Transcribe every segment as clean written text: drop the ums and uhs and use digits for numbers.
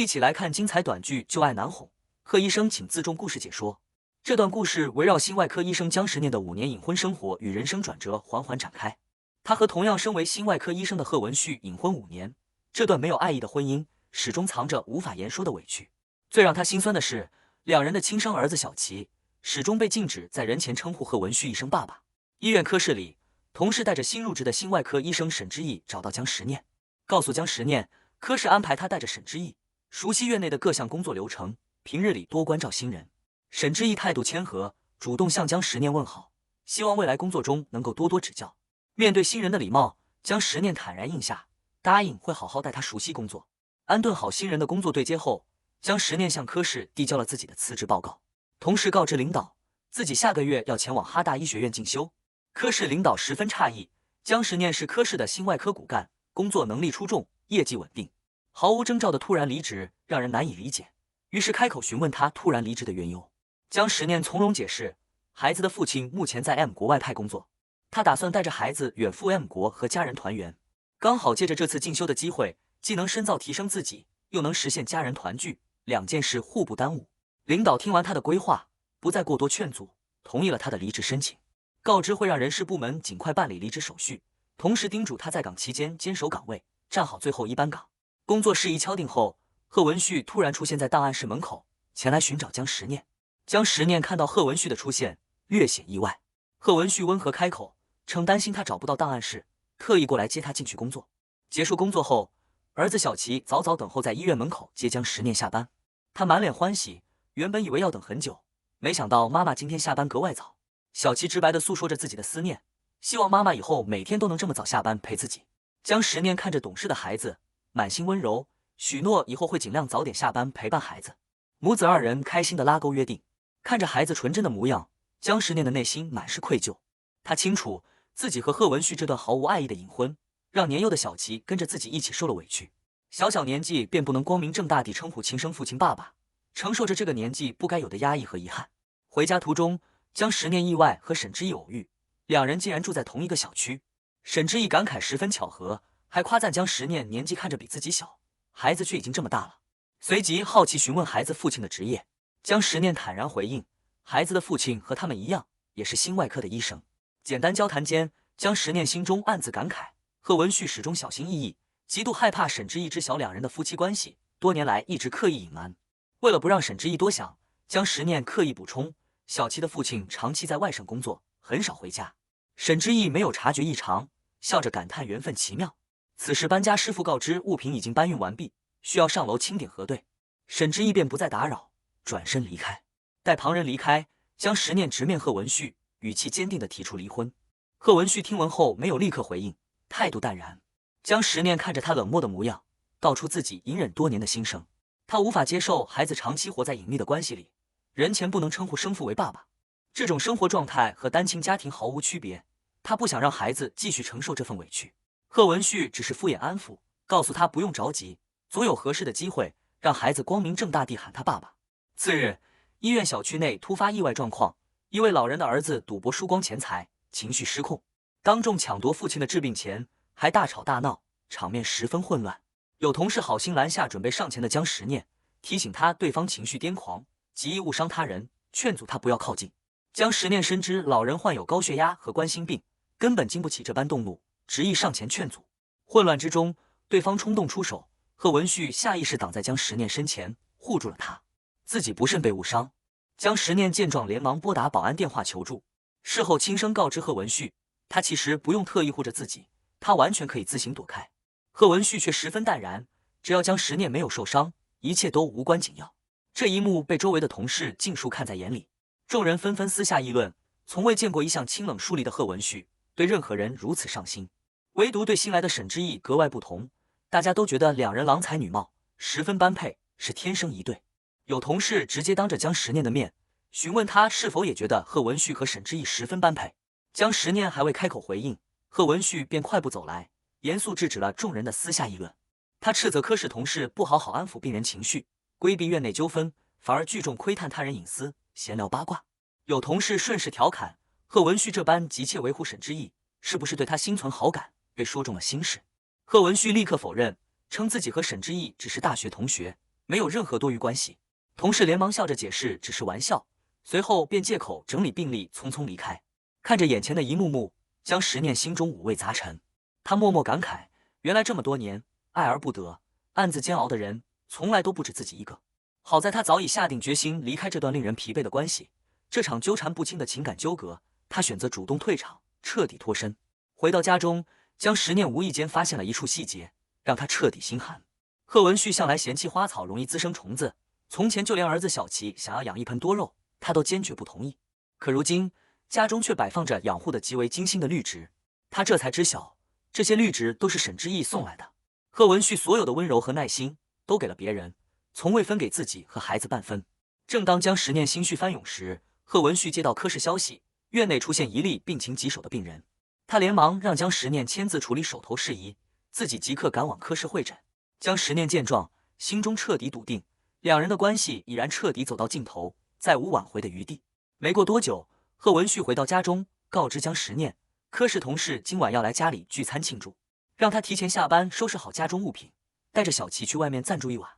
一起来看精彩短剧《就爱难哄》。贺医生请自重故事解说。这段故事围绕心外科医生姜时念的5年隐婚生活与人生转折缓缓展开。他和同样身为心外科医生的贺文旭隐婚5年，这段没有爱意的婚姻始终藏着无法言说的委屈。最让他心酸的是，两人的亲生儿子小齐始终被禁止在人前称呼贺文旭一声爸爸。医院科室里，同事带着新入职的心外科医生沈之毅找到姜时念，告诉姜时念，科室安排他带着沈之毅熟悉院内的各项工作流程，平日里多关照新人。沈之毅态度谦和，主动向姜时念问好，希望未来工作中能够多多指教。面对新人的礼貌，姜时念坦然应下，答应会好好带他熟悉工作。安顿好新人的工作对接后，姜时念向科室递交了自己的辞职报告，同时告知领导自己下个月要前往哈大医学院进修。科室领导十分诧异，姜时念是科室的心外科骨干，工作能力出众，业绩稳定，毫无征兆的突然离职让人难以理解，于是开口询问他突然离职的缘由。姜时念从容解释，孩子的父亲目前在 M 国外派工作，他打算带着孩子远赴 M 国和家人团圆，刚好借着这次进修的机会，既能深造提升自己，又能实现家人团聚，两件事互不耽误。领导听完他的规划，不再过多劝阻，同意了他的离职申请，告知会让人事部门尽快办理离职手续，同时叮嘱他在岗期间坚守岗位，站好最后一班岗。工作事宜敲定后，贺文旭突然出现在档案室门口，前来寻找姜时念。姜时念看到贺文旭的出现，略显意外。贺文旭温和开口，称担心他找不到档案室，特意过来接他进去工作。结束工作后，儿子小齐早早等候在医院门口接姜时念下班。他满脸欢喜，原本以为要等很久，没想到妈妈今天下班格外早。小齐直白地诉说着自己的思念，希望妈妈以后每天都能这么早下班陪自己。姜时念看着懂事的孩子，满心温柔，许诺以后会尽量早点下班陪伴孩子。母子二人开心地拉钩约定。看着孩子纯真的模样，姜时念的内心满是愧疚。他清楚自己和贺文旭这段毫无爱意的隐婚，让年幼的小齐跟着自己一起受了委屈。小小年纪便不能光明正大地称呼亲生父亲爸爸，承受着这个年纪不该有的压抑和遗憾。回家途中，姜时念意外和沈之毅偶遇，两人竟然住在同一个小区。沈之毅感慨十分巧合，还夸赞姜时念年纪看着比自己小，孩子却已经这么大了。随即好奇询问孩子父亲的职业。姜时念坦然回应，孩子的父亲和他们一样，也是心外科的医生。简单交谈间，姜时念心中暗自感慨，贺文旭始终小心翼翼，极度害怕沈之毅知晓两人的夫妻关系，多年来一直刻意隐瞒。为了不让沈之毅多想，姜时念刻意补充，小齐的父亲长期在外省工作，很少回家。沈之毅没有察觉异常，笑着感叹缘分奇妙。此时搬家师傅告知物品已经搬运完毕，需要上楼清点核对，沈之毅便不再打扰，转身离开。待旁人离开，姜时念直面贺文旭，语气坚定地提出离婚。贺文旭听闻后没有立刻回应，态度淡然。姜时念看着他冷漠的模样，道出自己隐忍多年的心声。他无法接受孩子长期活在隐秘的关系里，人前不能称呼生父为爸爸，这种生活状态和单亲家庭毫无区别。他不想让孩子继续承受这份委屈。贺文旭只是敷衍安抚，告诉他不用着急，总有合适的机会，让孩子光明正大地喊他爸爸。次日，医院小区内突发意外状况，一位老人的儿子赌博输光钱财，情绪失控，当众抢夺父亲的治病钱，还大吵大闹，场面十分混乱。有同事好心拦下准备上前的姜时念，提醒他对方情绪癫狂，极易误伤他人，劝阻他不要靠近。姜时念深知老人患有高血压和冠心病，根本经不起这般动怒，执意上前劝阻。混乱之中，对方冲动出手，贺文旭下意识挡在姜时念身前，护住了他，自己不慎被误伤。姜时念见状连忙拨打保安电话求助，事后轻声告知贺文旭，他其实不用特意护着自己，他完全可以自行躲开。贺文旭却十分淡然，只要姜时念没有受伤，一切都无关紧要。这一幕被周围的同事尽数看在眼里，众人纷纷私下议论，从未见过一向清冷疏离的贺文旭对任何人如此上心，唯独对新来的沈之毅格外不同。大家都觉得两人郎才女貌，十分般配，是天生一对。有同事直接当着姜时念的面询问他是否也觉得贺文旭和沈之毅十分般配。姜时念还未开口回应，贺文旭便快步走来，严肃制止了众人的私下议论。他斥责科室同事不好好安抚病人情绪，规避院内纠纷，反而聚众窥探他人隐私，闲聊八卦。有同事顺势调侃，贺文旭这般急切维护沈之毅，是不是对他心存好感，被说中了心事？贺文旭立刻否认，称自己和沈之毅只是大学同学，没有任何多余关系。同事连忙笑着解释只是玩笑，随后便借口整理病历匆匆离开。看着眼前的一幕幕，江时念心中五味杂陈。他默默感慨，原来这么多年爱而不得，暗自煎熬的人从来都不止自己一个。好在他早已下定决心离开这段令人疲惫的关系，这场纠缠不清的情感纠葛，他选择主动退场，彻底脱身。回到家中，江时念无意间发现了一处细节，让他彻底心寒。贺文旭向来嫌弃花草容易滋生虫子，从前就连儿子小琪想要养一盆多肉，他都坚决不同意。可如今家中却摆放着养护的极为精心的绿植，他这才知晓，这些绿植都是沈之意送来的。贺文旭所有的温柔和耐心都给了别人，从未分给自己和孩子半分。正当江时念心绪翻涌时，贺文旭接到科室消息，院内出现一例病情棘手的病人。他连忙让江时念签字处理手头事宜，自己即刻赶往科室会诊。江时念见状，心中彻底笃定，两人的关系已然彻底走到尽头，再无挽回的余地。没过多久，贺文旭回到家中，告知江时念，科室同事今晚要来家里聚餐庆祝，让他提前下班收拾好家中物品，带着小琪去外面暂住一晚。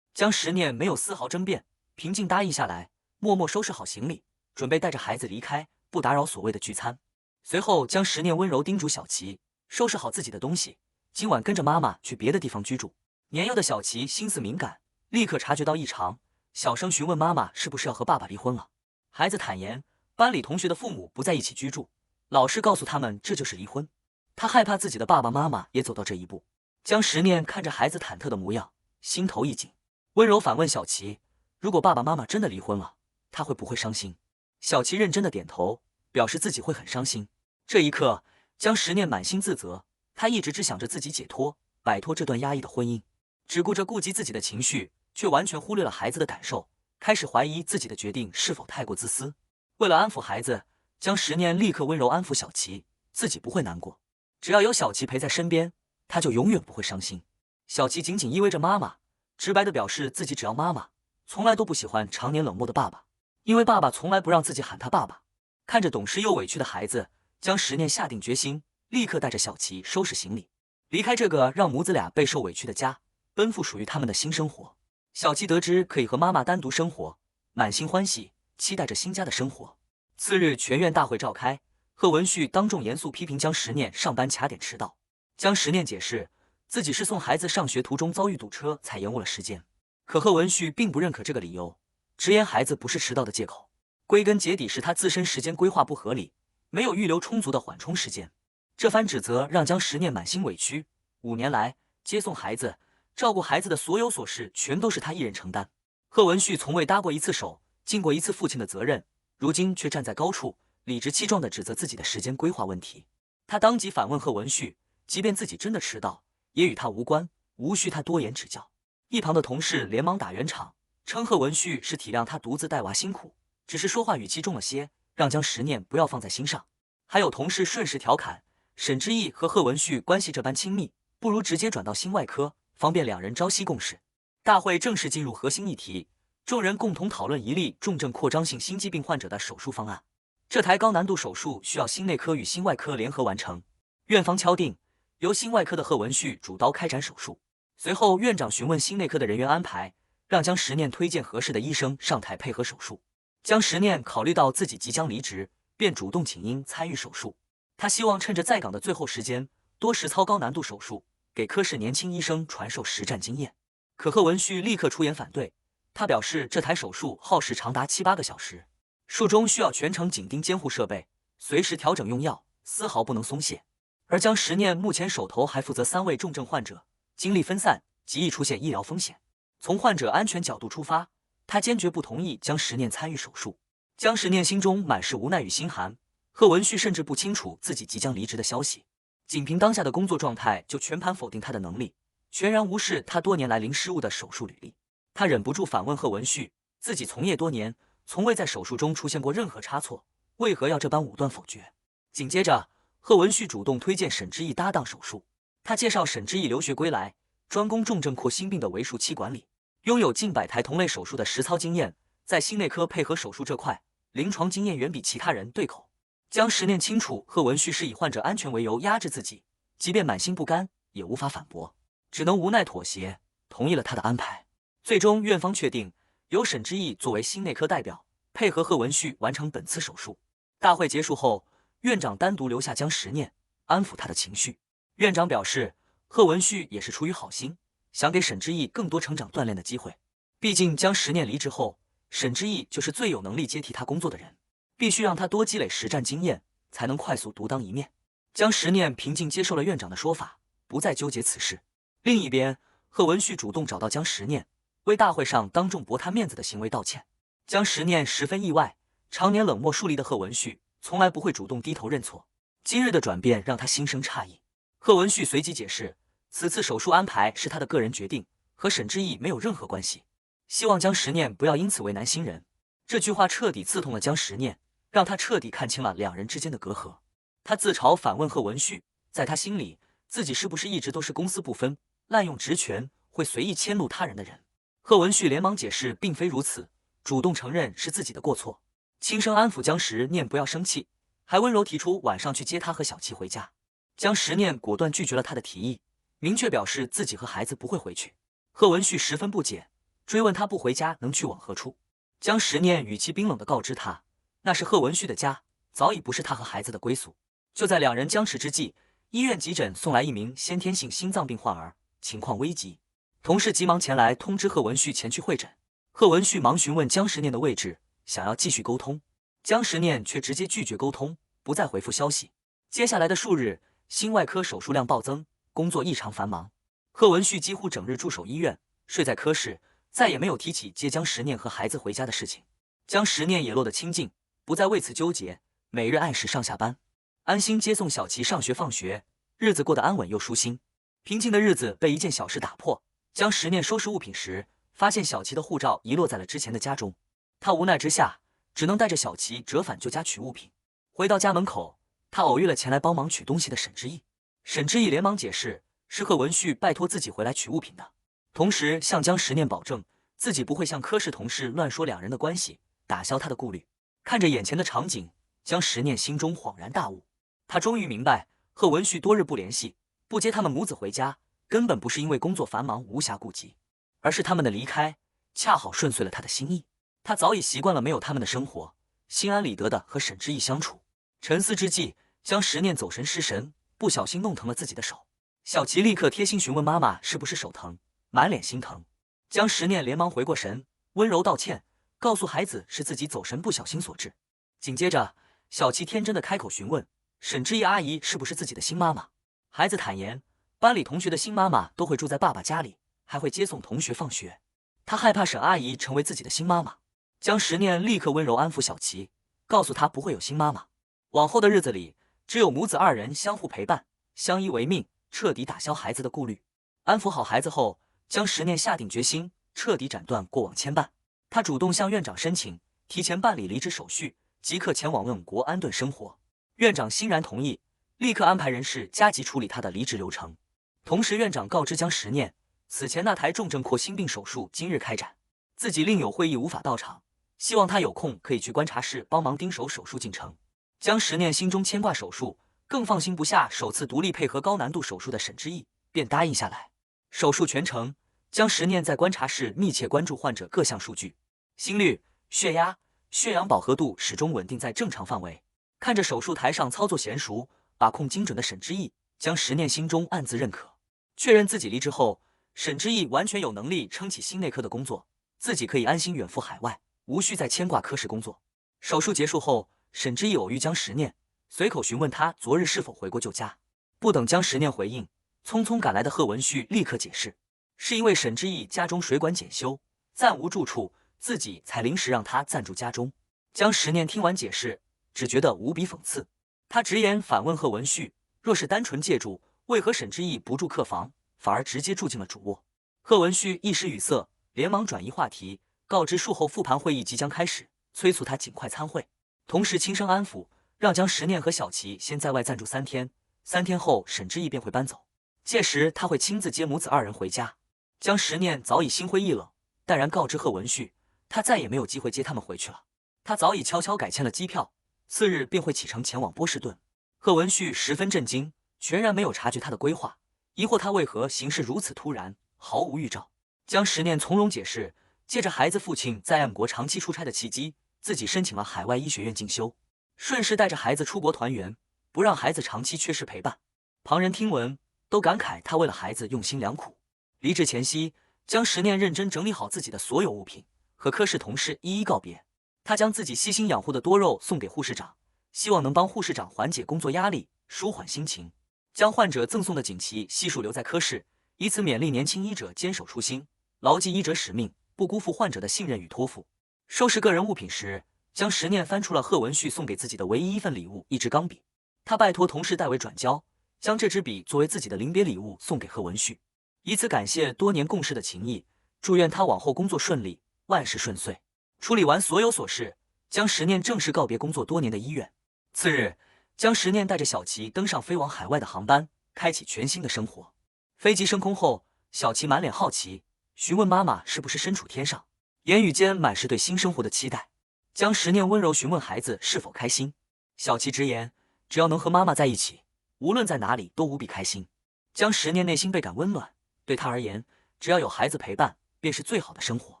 江时念没有丝毫争辩，平静答应下来，默默收拾好行李，准备带着孩子离开，不打扰所谓的聚餐。随后，江时念温柔叮嘱小琪收拾好自己的东西，今晚跟着妈妈去别的地方居住。年幼的小琪心思敏感，立刻察觉到异常，小声询问妈妈是不是要和爸爸离婚了。孩子坦言，班里同学的父母不在一起居住，老师告诉他们这就是离婚。他害怕自己的爸爸妈妈也走到这一步。江时念看着孩子忐忑的模样，心头一紧，温柔反问小琪，如果爸爸妈妈真的离婚了，他会不会伤心？小琪认真的点头，表示自己会很伤心。这一刻，江时念满心自责，他一直只想着自己解脱，摆脱这段压抑的婚姻，只顾着顾及自己的情绪，却完全忽略了孩子的感受，开始怀疑自己的决定是否太过自私。为了安抚孩子，江时念立刻温柔安抚小琪，自己不会难过，只要有小琪陪在身边，他就永远不会伤心。小琪紧紧依偎着妈妈，直白地表示自己只要妈妈，从来都不喜欢常年冷漠的爸爸，因为爸爸从来不让自己喊他爸爸。看着懂事又委屈的孩子，江时念下定决心，立刻带着小琪收拾行李，离开这个让母子俩备受委屈的家，奔赴属于他们的新生活。小琪得知可以和妈妈单独生活，满心欢喜，期待着新家的生活。次日全院大会召开，贺文旭当众严肃批评江时念上班卡点迟到。江时念解释，自己是送孩子上学途中遭遇堵车才延误了时间，可贺文旭并不认可这个理由，直言孩子不是迟到的借口，归根结底是他自身时间规划不合理，没有预留充足的缓冲时间。这番指责让江时念满心委屈，5年来接送孩子、照顾孩子的所有琐事全都是他一人承担。贺文旭从未搭过一次手，尽过一次父亲的责任，如今却站在高处，理直气壮地指责自己的时间规划问题。他当即反问贺文旭，即便自己真的迟到，也与他无关，无需他多言指教。一旁的同事连忙打圆场，称贺文旭是体谅他独自带娃辛苦，只是说话语气重了些，让江时念不要放在心上。还有同事顺势调侃，沈之意和贺文旭关系这般亲密，不如直接转到心外科，方便两人朝夕共事。大会正式进入核心议题，众人共同讨论一例重症扩张性心肌病患者的手术方案。这台高难度手术需要心内科与心外科联合完成。院方敲定，由心外科的贺文旭主刀开展手术。随后，院长询问心内科的人员安排，让江时念推荐合适的医生上台配合手术。江时念考虑到自己即将离职，便主动请缨参与手术。他希望趁着在岗的最后时间，多实操高难度手术，给科室年轻医生传授实战经验。可贺文旭立刻出言反对，他表示这台手术耗时长达7-8个小时，术中需要全程紧盯监护设备，随时调整用药，丝毫不能松懈。而江时念目前手头还负责3位重症患者，精力分散，极易出现医疗风险。从患者安全角度出发，他坚决不同意江时念参与手术。江时念心中满是无奈与心寒，贺文旭甚至不清楚自己即将离职的消息，仅凭当下的工作状态就全盘否定他的能力，全然无视他多年来零失误的手术履历。他忍不住反问贺文旭，自己从业多年，从未在手术中出现过任何差错，为何要这般武断否决？紧接着，贺文旭主动推荐沈之意搭档手术。他介绍沈之意留学归来，专攻重症扩心病的为术期管理，拥有近100台同类手术的实操经验，在心内科配合手术这块，临床经验远比其他人对口。江时念清楚贺文旭是以患者安全为由压制自己，即便满心不甘，也无法反驳，只能无奈妥协，同意了他的安排。最终院方确定由沈之毅作为新内科代表，配合贺文旭完成本次手术。大会结束后，院长单独留下江时念，安抚他的情绪。院长表示，贺文旭也是出于好心，想给沈之毅更多成长锻炼的机会。毕竟江时念离职后，沈之毅就是最有能力接替他工作的人，必须让他多积累实战经验，才能快速独当一面。江时念平静接受了院长的说法，不再纠结此事。另一边，贺文旭主动找到江时念，为大会上当众驳他面子的行为道歉。江时念十分意外，常年冷漠疏离的贺文旭从来不会主动低头认错，今日的转变让他心生诧异。贺文旭随即解释，此次手术安排是他的个人决定，和沈之毅没有任何关系，希望江时念不要因此为难新人。这句话彻底刺痛了江时念，让他彻底看清了两人之间的隔阂。他自嘲反问贺文旭，在他心里，自己是不是一直都是公私不分、滥用职权、会随意迁怒他人的人？贺文旭连忙解释并非如此，主动承认是自己的过错，轻声安抚江时念不要生气，还温柔提出晚上去接他和小琪回家。江时念果断拒绝了他的提议，明确表示自己和孩子不会回去。贺文旭十分不解，追问他不回家能去往何处。江时念语气冰冷地告知他，那是贺文旭的家，早已不是他和孩子的归宿。就在两人僵持之际，医院急诊送来一名先天性心脏病患儿，情况危急。同事急忙前来通知贺文旭前去会诊。贺文旭忙询问江时念的位置，想要继续沟通，江时念却直接拒绝沟通，不再回复消息。接下来的数日，心外科手术量暴增，工作异常繁忙。贺文旭几乎整日驻守医院，睡在科室，再也没有提起接江时念和孩子回家的事情。江时念也落得清静，不再为此纠结，每日按时上下班，安心接送小琪上学放学，日子过得安稳又舒心。平静的日子被一件小事打破。江时念收拾物品时，发现小琪的护照遗落在了之前的家中，他无奈之下，只能带着小琪折返旧家取物品。回到家门口，他偶遇了前来帮忙取东西的沈之毅。沈之毅连忙解释，是贺文旭拜托自己回来取物品的，同时向江时念保证，自己不会向科室同事乱说两人的关系，打消他的顾虑。看着眼前的场景，江时念心中恍然大悟，他终于明白，贺文旭多日不联系，不接他们母子回家，根本不是因为工作繁忙无暇顾及，而是他们的离开恰好顺遂了他的心意。他早已习惯了没有他们的生活，心安理得的和沈之毅相处。沉思之际，江时念走神失神，不小心弄疼了自己的手。小琪立刻贴心询问妈妈是不是手疼，满脸心疼。江时念连忙回过神，温柔道歉，告诉孩子是自己走神不小心所致。紧接着，小琪天真的开口询问沈之毅阿姨是不是自己的新妈妈。孩子坦言，班里同学的新妈妈都会住在爸爸家里，还会接送同学放学。他害怕沈阿姨成为自己的新妈妈。江时念立刻温柔安抚小琪，告诉他不会有新妈妈，往后的日子里只有母子二人相互陪伴，相依为命，彻底打消孩子的顾虑。安抚好孩子后，江时念下定决心彻底斩断过往牵绊。他主动向院长申请提前办理离职手续，即刻前往问国安顿生活。院长欣然同意，立刻安排人事加急处理他的离职流程。同时，院长告知江时念，此前那台重症扩心病手术今日开展，自己另有会议无法到场，希望他有空可以去观察室帮忙盯守手术进程。江时念心中牵挂手术，更放心不下首次独立配合高难度手术的沈之毅，便答应下来。手术全程，江时念在观察室密切关注患者各项数据，心率、血压、血氧饱和度始终稳定在正常范围。看着手术台上操作娴熟、把控精准的沈之毅，江时念心中暗自认可。确认自己离职后，沈之毅完全有能力撑起心内科的工作，自己可以安心远赴海外，无需再牵挂科室工作。手术结束后，沈之毅偶遇江时念，随口询问他昨日是否回过旧家。不等江时念回应，匆匆赶来的贺文旭立刻解释，是因为沈之毅家中水管检修，暂无住处，自己才临时让他暂住家中。江时念听完解释，只觉得无比讽刺。他直言反问贺文旭，若是单纯借住，为何沈之毅不住客房，反而直接住进了主卧？贺文旭一时语塞，连忙转移话题，告知术后复盘会议即将开始，催促他尽快参会，同时轻声安抚，让江时念和小琪先在外暂住3天，3天后沈之毅便会搬走，届时他会亲自接母子二人回家。江时念早已心灰意冷，淡然告知贺文旭，他再也没有机会接他们回去了。他早已悄悄改签了机票，次日便会启程前往波士顿。贺文旭十分震惊，全然没有察觉他的规划，疑惑他为何行事如此突然，毫无预兆。江时念从容解释，借着孩子父亲在 M 国长期出差的契机，自己申请了海外医学院进修，顺势带着孩子出国团圆，不让孩子长期缺失陪伴。旁人听闻都感慨他为了孩子用心良苦。离职前夕，江时念认真整理好自己的所有物品，和科室同事一一告别。他将自己悉心养护的多肉送给护士长，希望能帮护士长缓解工作压力，舒缓心情。将患者赠送的锦旗悉数留在科室，以此勉励年轻医者坚守初心，牢记医者使命，不辜负患者的信任与托付。收拾个人物品时，江时念翻出了贺文旭送给自己的唯一一份礼物——一支钢笔。他拜托同事代为转交，将这支笔作为自己的临别礼物送给贺文旭，以此感谢多年共事的情谊，祝愿他往后工作顺利，万事顺遂。处理完所有琐事，江时念正式告别工作多年的医院。次日，江时念带着小琪登上飞往海外的航班，开启全新的生活。飞机升空后，小琪满脸好奇，询问妈妈是不是身处天上，言语间满是对新生活的期待。江时念温柔询问孩子是否开心，小琪直言，只要能和妈妈在一起，无论在哪里都无比开心。江时念内心倍感温暖，对他而言，只要有孩子陪伴，便是最好的生活。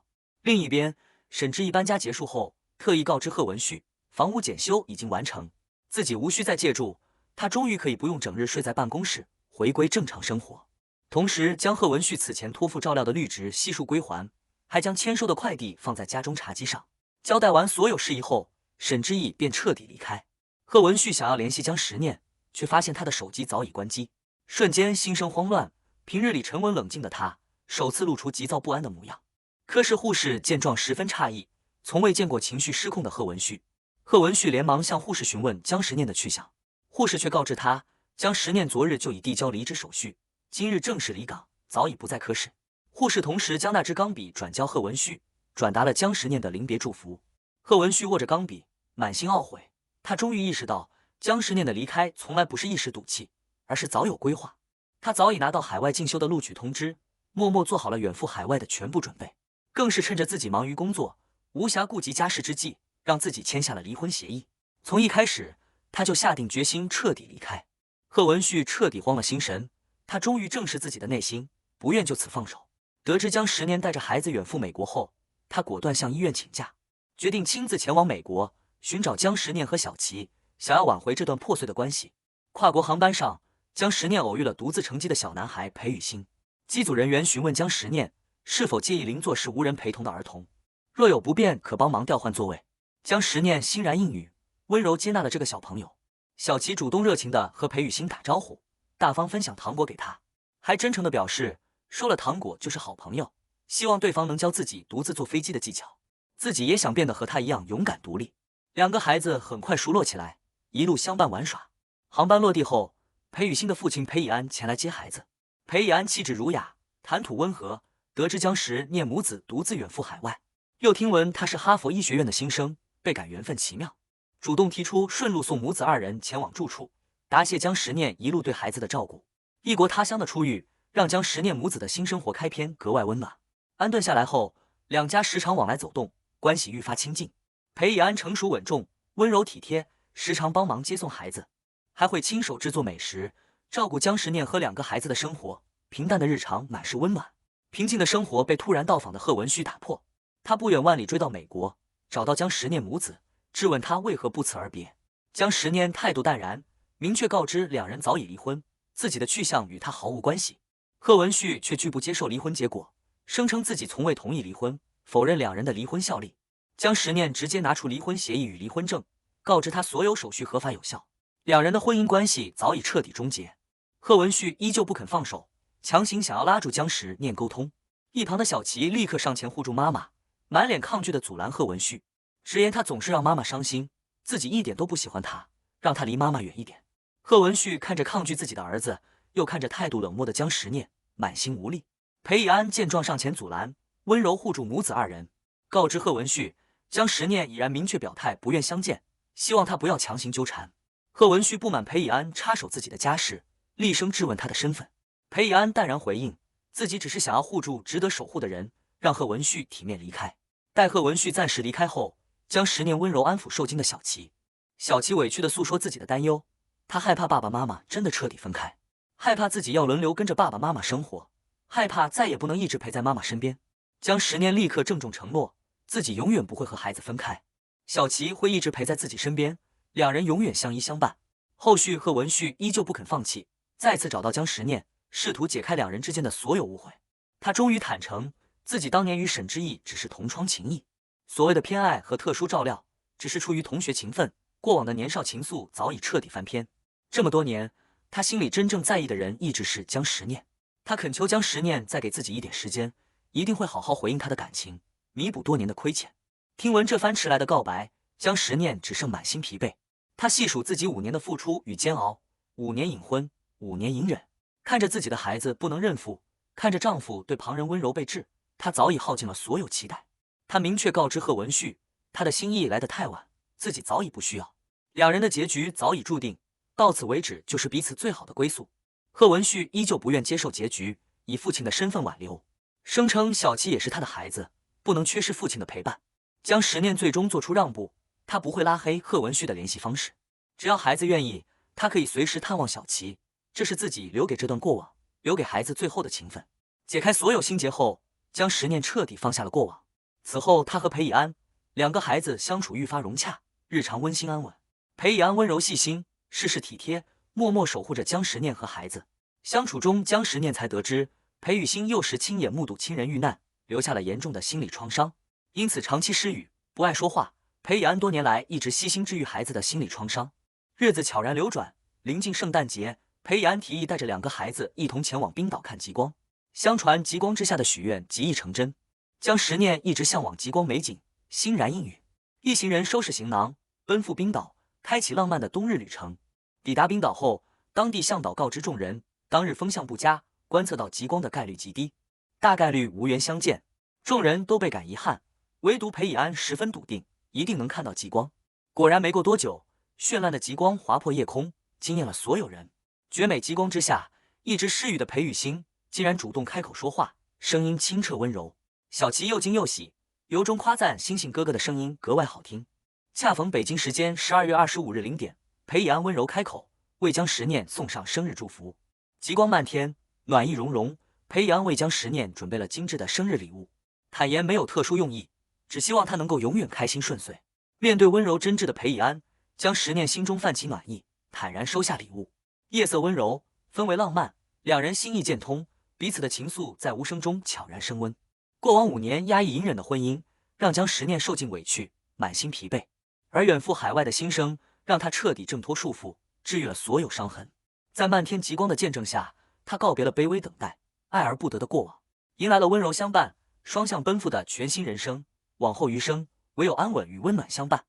另一边，沈之意搬家结束后，特意告知贺文旭，房屋检修已经完成，自己无需再借住，他终于可以不用整日睡在办公室，回归正常生活。同时，将贺文旭此前托付照料的绿植悉数归还，还将签收的快递放在家中茶几上。交代完所有事宜后，沈之意便彻底离开。贺文旭想要联系江时念，却发现他的手机早已关机，瞬间心生慌乱。平日里沉稳冷静的他，首次露出急躁不安的模样。科室护士见状十分诧异，从未见过情绪失控的贺文旭。贺文旭连忙向护士询问江时念的去向，护士却告知他，江时念昨日就已递交离职手续，今日正式离岗，早已不在科室。护士同时将那支钢笔转交贺文旭，转达了江时念的临别祝福。贺文旭握着钢笔，满心懊悔。他终于意识到，江时念的离开从来不是一时赌气，而是早有规划。他早已拿到海外进修的录取通知，默默做好了远赴海外的全部准备。更是趁着自己忙于工作，无暇顾及家事之际，让自己签下了离婚协议。从一开始，他就下定决心彻底离开。贺文旭彻底慌了心神，他终于正视自己的内心，不愿就此放手。得知江时念带着孩子远赴美国后，他果断向医院请假，决定亲自前往美国寻找江时念和小琪，想要挽回这段破碎的关系。跨国航班上，江时念偶遇了独自乘机的小男孩裴雨欣。机组人员询问江时念是否介意邻座是无人陪同的儿童，若有不便可帮忙调换座位。江时念欣然应允，温柔接纳了这个小朋友。小琪主动热情地和裴雨欣打招呼，大方分享糖果给他，还真诚地表示收了糖果就是好朋友，希望对方能教自己独自坐飞机的技巧，自己也想变得和他一样勇敢独立。两个孩子很快熟络起来，一路相伴玩耍。航班落地后，裴雨欣的父亲裴以安前来接孩子。裴以安气质儒雅，谈吐温和，得知江时念母子独自远赴海外，又听闻他是哈佛医学院的新生，倍感缘分奇妙，主动提出顺路送母子二人前往住处，答谢江时念一路对孩子的照顾。异国他乡的初遇，让江时念母子的新生活开篇格外温暖。安顿下来后，两家时常往来走动，关系愈发亲近。裴以安成熟稳重，温柔体贴，时常帮忙接送孩子，还会亲手制作美食，照顾江时念和两个孩子的生活。平淡的日常满是温暖。平静的生活被突然到访的贺文旭打破。他不远万里追到美国，找到江时念母子，质问他为何不辞而别。江时念态度淡然，明确告知两人早已离婚，自己的去向与他毫无关系。贺文旭却拒不接受离婚结果，声称自己从未同意离婚，否认两人的离婚效力。江时念直接拿出离婚协议与离婚证，告知他所有手续合法有效，两人的婚姻关系早已彻底终结。贺文旭依旧不肯放手，强行想要拉住江时念沟通。一旁的小琪立刻上前护住妈妈，满脸抗拒的阻拦贺文旭，直言他总是让妈妈伤心，自己一点都不喜欢他，让他离妈妈远一点。贺文旭看着抗拒自己的儿子，又看着态度冷漠的江时念，满心无力。裴以安见状上前阻拦，温柔护住母子二人，告知贺文旭，江时念已然明确表态不愿相见，希望他不要强行纠缠。贺文旭不满裴以安插手自己的家事，厉声质问他的身份。裴以安淡然回应，自己只是想要护住值得守护的人，让贺文旭体面离开。待贺文旭暂时离开后，江时念温柔安抚受惊的小琪。小琪委屈地诉说自己的担忧，他害怕爸爸妈妈真的彻底分开，害怕自己要轮流跟着爸爸妈妈生活，害怕再也不能一直陪在妈妈身边。江时念立刻郑重承诺，自己永远不会和孩子分开，小琪会一直陪在自己身边，两人永远相依相伴。后续贺文旭依旧不肯放弃，再次找到江时念，试图解开两人之间的所有误会。他终于坦诚，自己当年与沈之意只是同窗情谊，所谓的偏爱和特殊照料，只是出于同学情分，过往的年少情愫早已彻底翻篇。这么多年，他心里真正在意的人一直是江时念。他恳求江时念再给自己一点时间，一定会好好回应他的感情，弥补多年的亏欠。听闻这番迟来的告白，江时念只剩满心疲惫。他细数自己5年的付出与煎熬，5年隐婚，5年隐忍，看着自己的孩子不能认父，看着丈夫对旁人温柔备至，他早已耗尽了所有期待。他明确告知贺文旭，他的心意来得太晚，自己早已不需要，两人的结局早已注定，到此为止就是彼此最好的归宿。贺文旭依旧不愿接受结局，以父亲的身份挽留，声称小琪也是他的孩子，不能缺失父亲的陪伴。江时念最终做出让步，他不会拉黑贺文旭的联系方式，只要孩子愿意，他可以随时探望小琪，这是自己留给这段过往，留给孩子最后的情分。解开所有心结后，江时念彻底放下了过往。此后，他和裴以安两个孩子相处愈发融洽，日常温馨安稳。裴以安温柔细心，事事体贴，默默守护着江时念和孩子。相处中，江时念才得知裴雨欣幼时亲眼目睹亲人遇难，留下了严重的心理创伤，因此长期失语，不爱说话。裴以安多年来一直悉心治愈孩子的心理创伤。日子悄然流转，临近圣诞节，裴以安提议带着2个孩子一同前往冰岛看极光。相传极光之下的许愿极易成真，江时念一直向往极光美景，欣然应允。一行人收拾行囊，奔赴冰岛，开启浪漫的冬日旅程。抵达冰岛后，当地向导告知众人，当日风向不佳，观测到极光的概率极低，大概率无缘相见。众人都倍感遗憾，唯独裴以安十分笃定，一定能看到极光。果然没过多久，绚烂的极光划破夜空，惊艳了所有人。绝美极光之下，一直失语的裴雨欣竟然主动开口说话，声音清澈温柔。小琪又惊又喜，由衷夸赞星星哥哥的声音格外好听。恰逢北京时间12月25日0点，裴以安温柔开口，为江时念送上生日祝福。极光漫天，暖意融融，裴以安为江时念准备了精致的生日礼物，坦言没有特殊用意，只希望他能够永远开心顺遂。面对温柔真挚的裴以安，江时念心中泛起暖意，坦然收下礼物。夜色温柔，氛围浪漫，两人心意渐通，彼此的情愫在无声中悄然升温。过往5年压抑隐忍的婚姻，让江时念受尽委屈，满心疲惫，而远赴海外的心声，让他彻底挣脱束缚，治愈了所有伤痕。在漫天极光的见证下，他告别了卑微等待、爱而不得的过往，迎来了温柔相伴、双向奔赴的全新人生。往后余生，唯有安稳与温暖相伴。